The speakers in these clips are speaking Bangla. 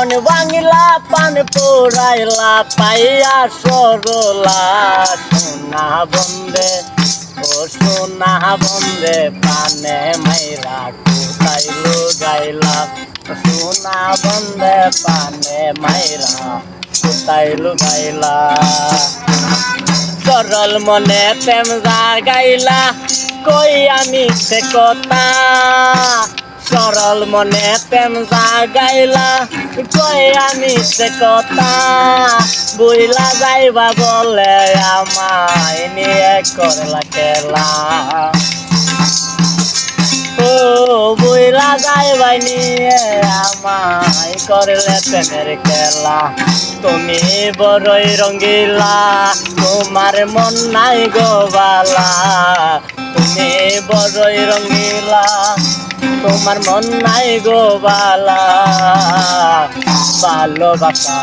মন ভাঙিলা পান পোড়াইলা পাইয়া সরলা সোনা বন্দে ও সোনা বন্দে পানে মাইরা কোথায় লুগাইলা সোনা বন্দে পানে মাইরা কোথায় লুগাইলা সরল মনে প্রেম জাগাইলা কই আমি সে কথা সরল মনে প্রেম জাগাইলা কই আমি সে কথা বুইলা যাইবা বলে আমায় নিয়ে করলা খেলা ও বুইলা যাইবা নিয়ে আমায় করলে প্রেমের খেলা তুমি বড়ই রঙ্গিলা তোমার মন নাই গোবালা তুমি বড়ই রঙ্গিলা তোমার মন নাই গোবালা ভালোবাসা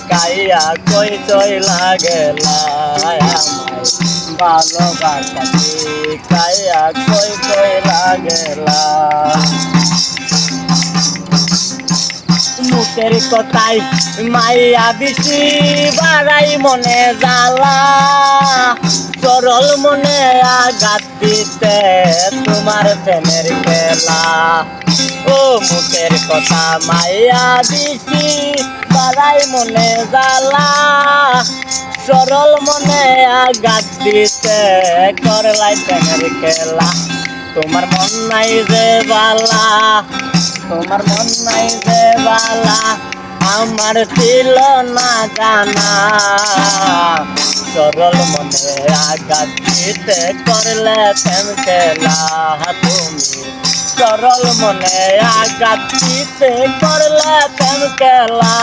কাইয়া কই চইলা গেলা আমায় ভালোবাসা কাইয়া কই চইলা গেলা মুখের কথাই মাইয়া বেশি বাড়াই মনে জ্বালা সরল মনে আঘাত দিতে তোমার প্রেমের খেলা ও মুখের কথা মাইয়া বেশি বাড়াই মনে জ্বালা সরল মনে আঘাত দিতে করলাই প্রেমের খেলা তোমার মন নাই যে বালা তোমার মন নাই যে বালা আমার ছিল না জানা সরল মনে আঘাত দিতে করলে প্রেম খেলা তুমি সরল মনে আঘাত দিতে করলে প্রেম খেলা